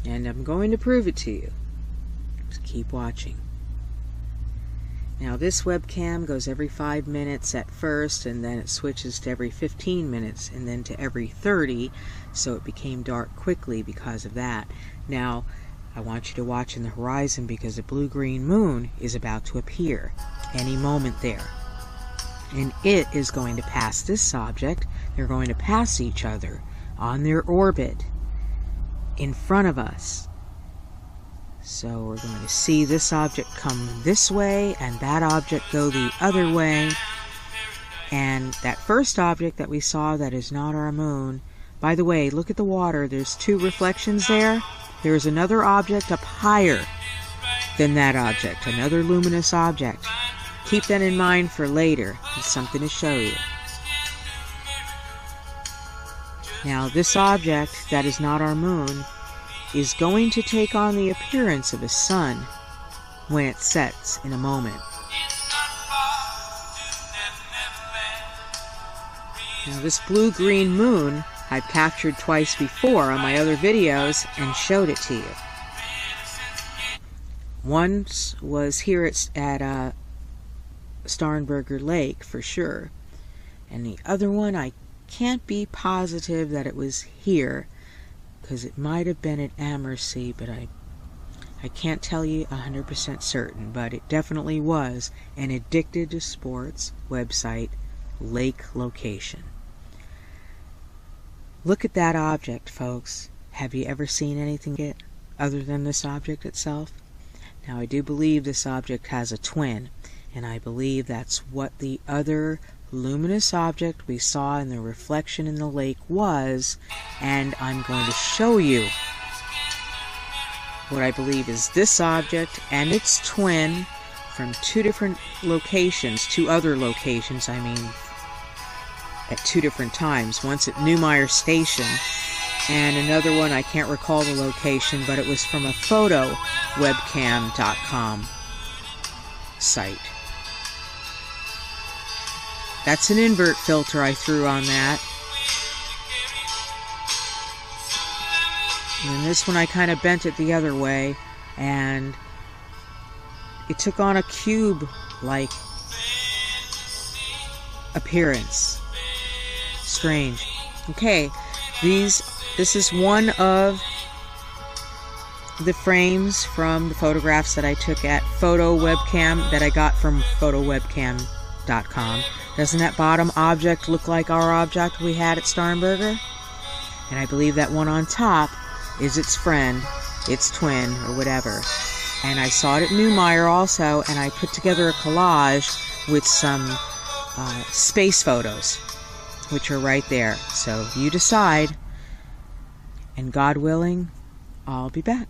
And I'm going to prove it to you. Just keep watching. Now this webcam goes every 5 minutes at first, and then it switches to every 15 minutes, and then to every 30, so it became dark quickly because of that. Now, I want you to watch in the horizon because a blue-green moon is about to appear any moment there. And it is going to pass this object. They're going to pass each other on their orbit in front of us. So we're going to see this object come this way and that object go the other way. And that first object that we saw that is not our moon, by the way, look at the water. There's 2 reflections there. There's another object up higher than that object, another luminous object. Keep that in mind for later. It's something to show you. Now this object that is not our moon is going to take on the appearance of a sun when it sets in a moment. Now this blue-green moon I've captured twice before on my other videos and showed it to you. Once was here at Starnberger Lake for sure, and the other one I can't be positive that it was here, because it might have been at Ammersee, but I can't tell you 100% certain, but it definitely was an Addicted to Sports website lake location. Look at that object, folks. Have you ever seen anything other than this object itself? Now, I do believe this object has a twin, and I believe that's what the other luminous object we saw in the reflection in the lake was, and I'm going to show you what I believe is this object and its twin from 2 different locations, 2 other locations, I mean, at 2 different times. Once at Neumeier Station, and another one, I can't recall the location, but it was from a photowebcam.com site. That's an invert filter I threw on that. And this one I kind of bent it the other way, and it took on a cube-like appearance. Strange. Okay, this is one of the frames from the photographs that I took at photowebcam that I got from photowebcam.com. Doesn't that bottom object look like our object we had at Starnberger? And I believe that one on top is its friend, its twin, or whatever. And I saw it at Neumeier also, and I put together a collage with some space photos, which are right there. So you decide, and God willing, I'll be back.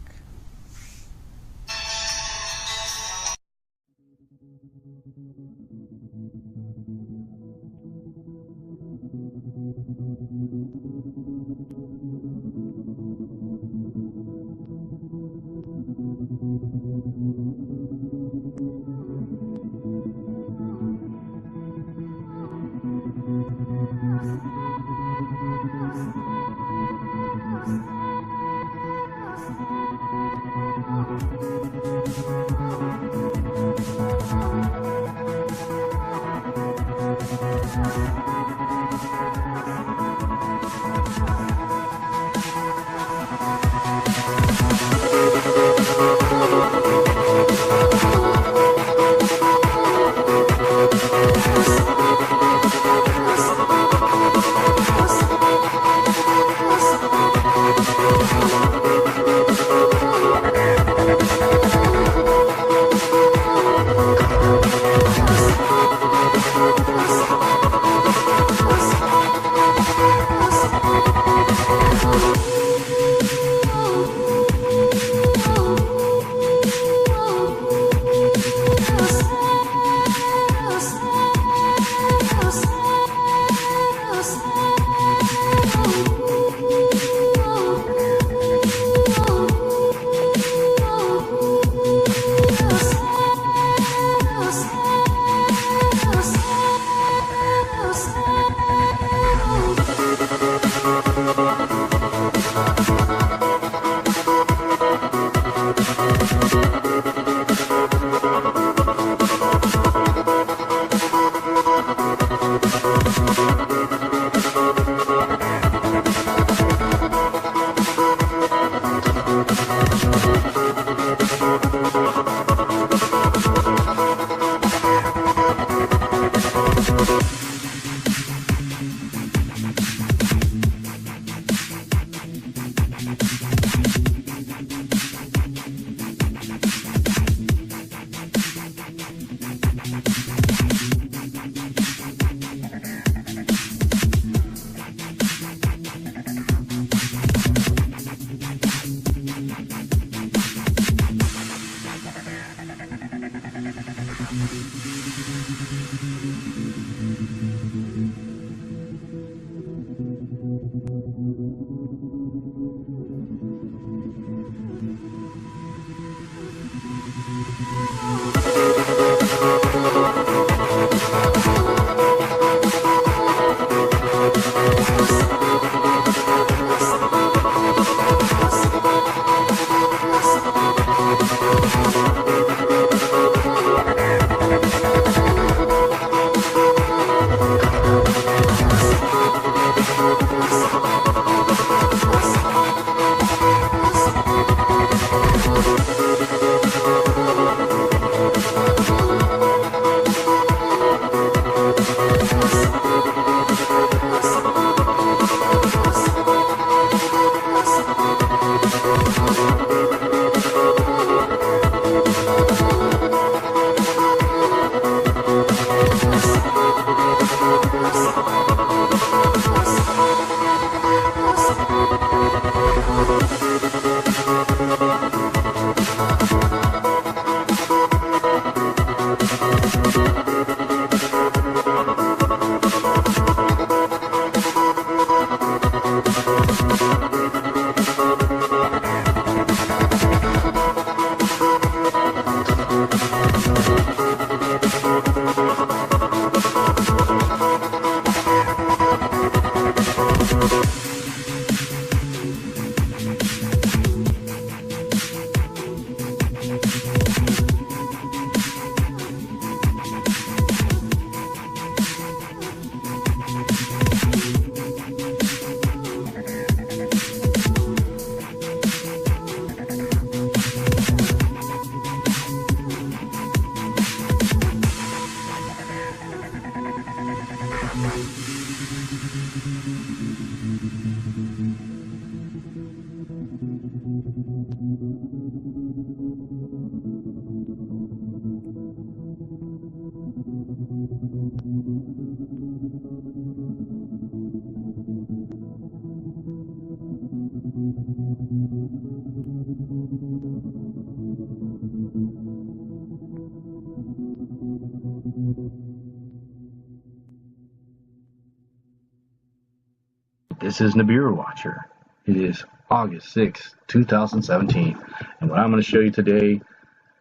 This is Nibiru Watcher. It is August 6, 2017, and what I'm going to show you today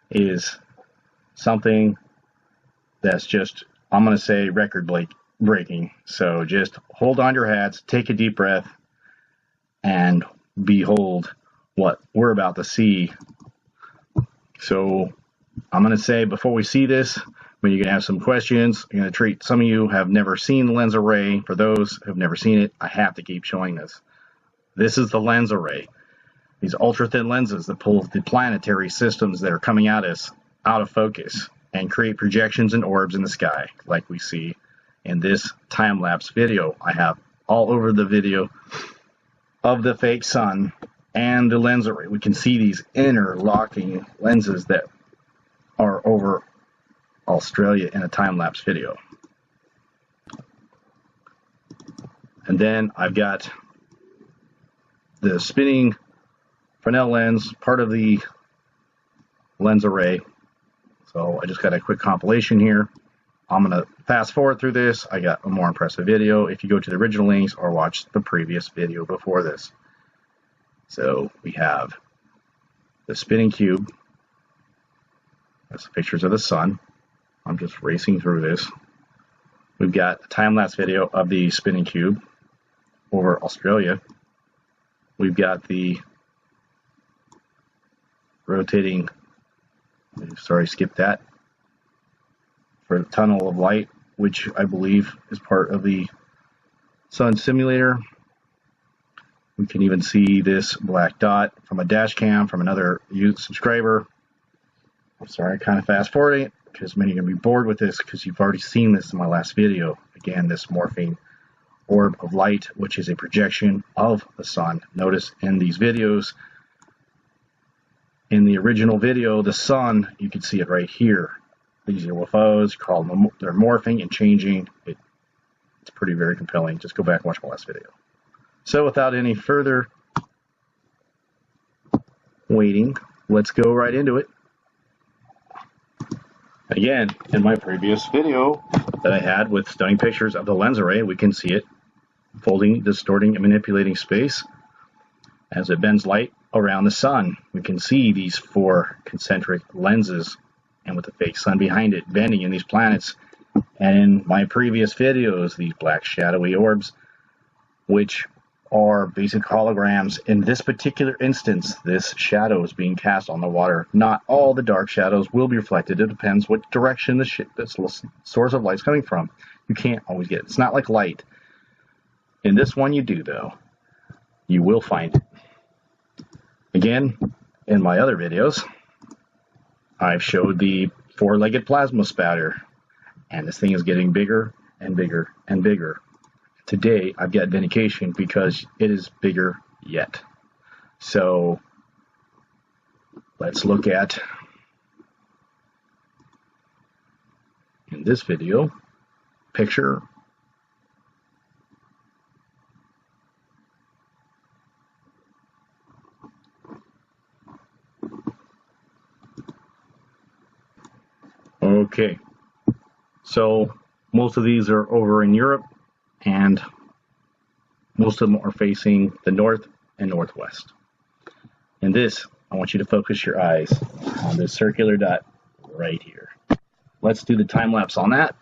is something that's just, I'm going to say, record breaking. So just hold on your hats, take a deep breath, and behold what we're about to see. So I'm going to say, before we see this, when you're going to have some questions, I'm going to treat some of you have never seen the lens array. For those who have never seen it, I have to keep showing this. This is the lens array. These ultra-thin lenses that pull the planetary systems that are coming at us out of focus and create projections and orbs in the sky, like we see in this time-lapse video. I have all over the video of the fake sun and the lens array. We can see these interlocking lenses that are over Australia in a time-lapse video. And then I've got the spinning Fresnel lens, part of the lens array. So I just got a quick compilation here. I'm going to fast forward through this. I got a more impressive video if you go to the original links or watch the previous video before this. So we have the spinning cube. That's pictures of the sun. I'm just racing through this. We've got a time-lapse video of the spinning cube over Australia. We've got the rotating, sorry, skip that, for the tunnel of light, which I believe is part of the sun simulator. We can even see this black dot from a dash cam from another subscriber. I'm sorry, I kind of fast forwarding it, because many are going to be bored with this because you've already seen this in my last video. Again, this morphing orb of light, which is a projection of the sun. Notice in these videos, in the original video, the sun, you can see it right here. These are UFOs, they're morphing and changing. It's very compelling. Just go back and watch my last video. So without any further waiting, let's go right into it. Again, in my previous video that I had with stunning pictures of the lens array, we can see it folding, distorting, and manipulating space as it bends light around the sun. We can see these four concentric lenses, and with the fake sun behind it, bending in these planets. And in my previous videos, these black shadowy orbs, which are basic holograms. In this particular instance, this shadow is being cast on the water. Not all the dark shadows will be reflected. It depends what direction the source of light is coming from. You can't always get it. It's not like light. In this one you do, though. You will find it. Again, in my other videos, I've showed the four-legged plasma spatter, and this thing is getting bigger and bigger and bigger. Today, I've got vindication because it is bigger yet. So let's look at, in this video, picture. Okay, so most of these are over in Europe, and most of them are facing the north and northwest. And this, I want you to focus your eyes on this circular dot right here. Let's do the time lapse on that,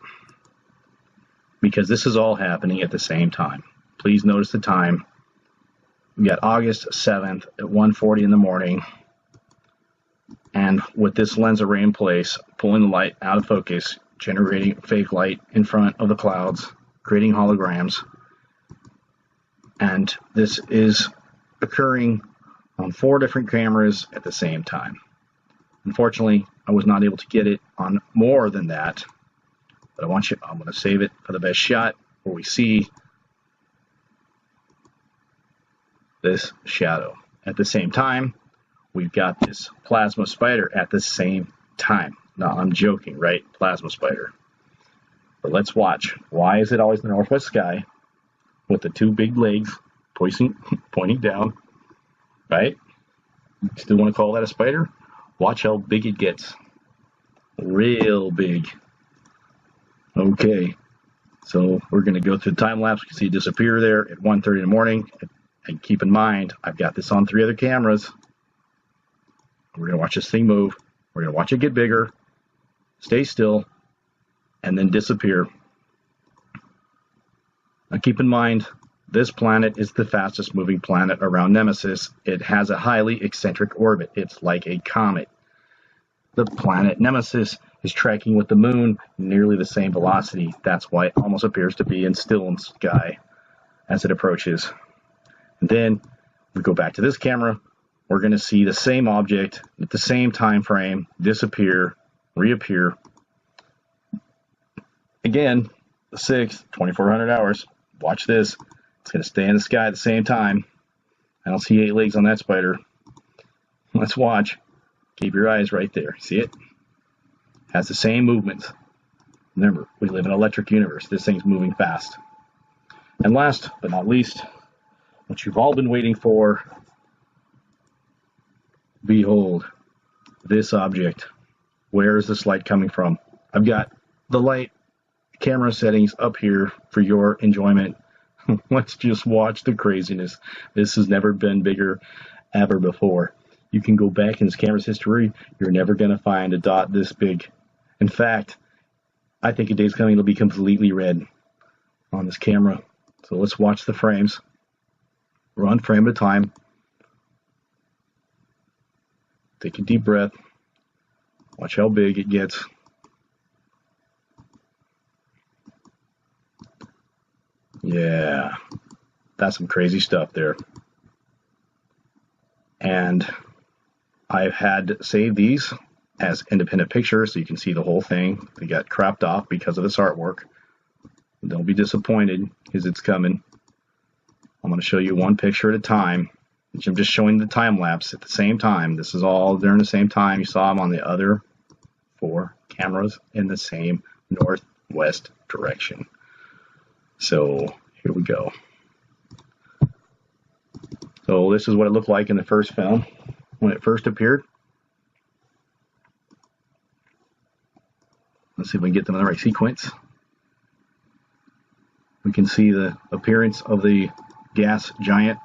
because this is all happening at the same time. Please notice the time. We got August 7th at 1:40 in the morning. And with this lens array in place, pulling the light out of focus, generating fake light in front of the clouds, creating holograms. And this is occurring on 4 different cameras at the same time. Unfortunately, I was not able to get it on more than that, but I'm going to save it for the best shot where we see this shadow. At the same time, we've got this plasma spider at the same time. Now, I'm joking, right? Plasma spider. But let's watch. Why is it always the northwest sky with the 2 big legs pointing down, right? Still want to call that a spider? Watch how big it gets. Real big. Okay, so we're going to go through the time lapse. You can see it disappear there at 1:30 in the morning. And keep in mind, I've got this on 3 other cameras. We're going to watch this thing move. We're going to watch it get bigger, stay still, and then disappear. Now keep in mind, this planet is the fastest moving planet around Nemesis. It has a highly eccentric orbit. It's like a comet. The planet Nemesis is tracking with the moon nearly the same velocity. That's why it almost appears to be still in sky as it approaches. And then we go back to this camera. We're going to see the same object at the same time frame disappear, reappear. Again, the 6th, 2400 hours. Watch this. It's going to stay in the sky at the same time. I don't see 8 legs on that spider. Let's watch. Keep your eyes right there. See it? Has the same movements. Remember, we live in an electric universe. This thing's moving fast. And last but not least, what you've all been waiting for, behold, this object. Where is this light coming from? I've got the light camera settings up here for your enjoyment. Let's just watch the craziness. This has never been bigger ever before. You can go back in this camera's history. You're never going to find a dot this big. In fact, I think a day's coming it'll be completely red on this camera. So let's watch the frames. We're on frame at a time. Take a deep breath. Watch how big it gets. Yeah, that's some crazy stuff there. And I've had to save these as independent pictures so you can see the whole thing. They got cropped off because of this artwork. Don't be disappointed because it's coming. I'm going to show you one picture at a time. I'm just showing the time lapse at the same time. This is all during the same time. You saw them on the other 4 cameras in the same northwest direction. So here we go. So this is what it looked like in the first film when it first appeared. Let's see if we can get them in the right sequence. We can see the appearance of the gas giant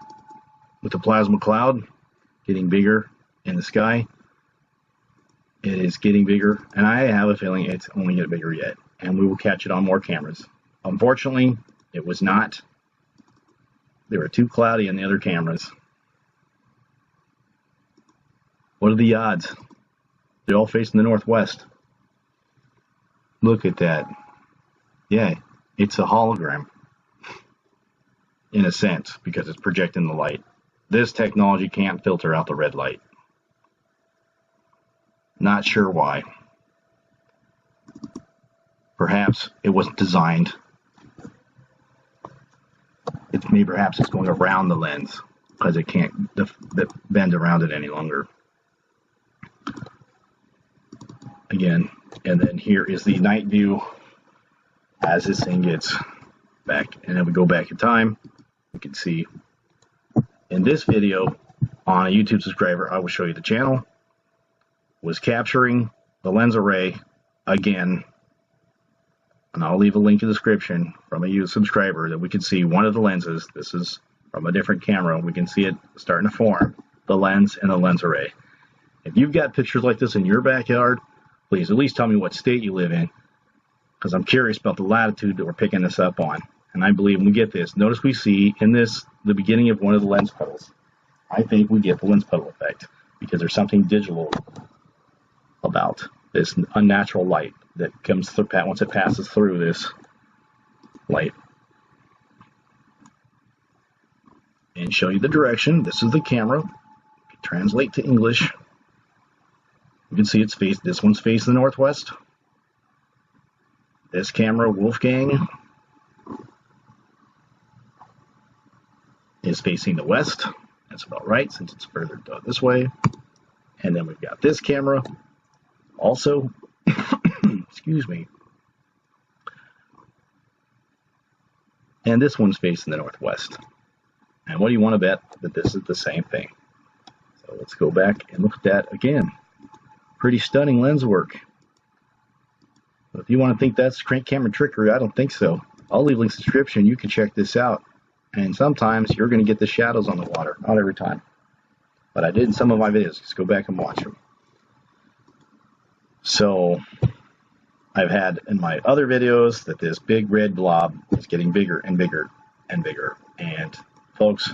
with the plasma cloud getting bigger in the sky. It is getting bigger, and I have a feeling it's only getting bigger yet, and we will catch it on more cameras. Unfortunately, it was not. They were too cloudy in the other cameras. What are the odds? They're all facing the northwest. Look at that. Yeah, it's a hologram in a sense because it's projecting the light. This technology can't filter out the red light. Not sure why. Perhaps it wasn't designed. Perhaps it's going around the lens. because it can't bend around it any longer. Again, and then here is the night view as this thing gets back, and then we go back in time. You can see in this video on a YouTube subscriber, I will show you the channel, was capturing the lens array again, and I'll leave a link in the description from a YouTube subscriber that we can see one of the lenses. This is from a different camera. We can see it starting to form, the lens and the lens array. If you've got pictures like this in your backyard, please at least tell me what state you live in, because I'm curious about the latitude that we're picking this up on. And I believe when we get this, notice we see in this the beginning of one of the lens puddles. I think we get the lens puddle effect because there's something digital about this unnatural light that comes through once it passes through this light. And show you the direction. This is the camera. Translate to English. You can see it's faced. This one's facing the northwest. This camera, Wolfgang, is facing the west. That's about right since it's further down this way. And then we've got this camera also, excuse me, and this one's facing the northwest. And what do you want to bet that this is the same thing? So let's go back and look at that again. Pretty stunning lens work. But if you want to think that's crank camera trickery, I don't think so. I'll leave links in the description. You can check this out. And sometimes you're going to get the shadows on the water. Not every time. But I did in some of my videos. Just go back and watch them. So I've had in my other videos that this big red blob is getting bigger and bigger and bigger. And folks,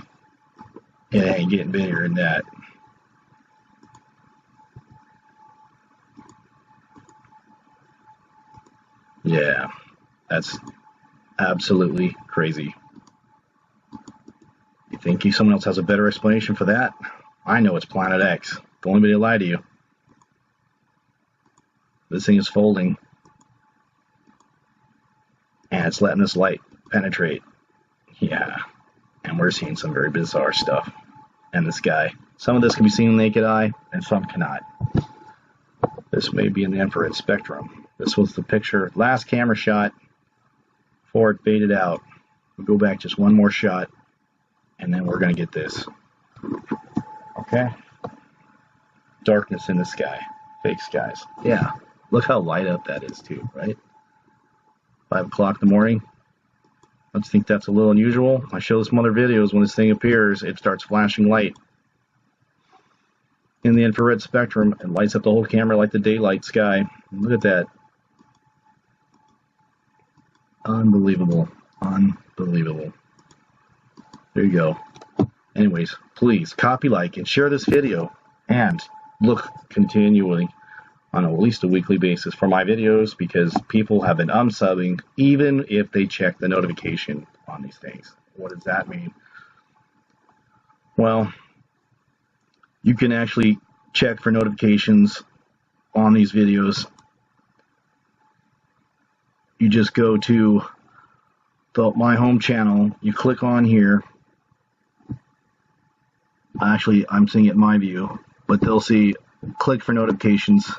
it ain't getting bigger than that. Yeah, that's absolutely crazy. You think someone else has a better explanation for that? I know it's Planet X. Don't let anybody lie to you. This thing is folding, and it's letting this light penetrate. Yeah, and we're seeing some very bizarre stuff in the sky. Some of this can be seen with the naked eye, and some cannot. This may be in the infrared spectrum. This was the picture, last camera shot before it faded out. We'll go back just one more shot, and then we're going to get this. Okay? Darkness in the sky. Fake skies. Yeah. Look how light up that is, too, right? 5 o'clock in the morning. I just think that's a little unusual. I show some other videos when this thing appears, it starts flashing light in the infrared spectrum and lights up the whole camera like the daylight sky. Look at that. Unbelievable. Unbelievable. There you go. Anyways, please copy, like, and share this video, and look continually on at least a weekly basis for my videos, because people have been unsubbing even if they check the notification on these things. What does that mean? Well, you can actually check for notifications on these videos. You just go to my home channel, you click on here. Actually, I'm seeing it in my view, but they'll see click for notifications,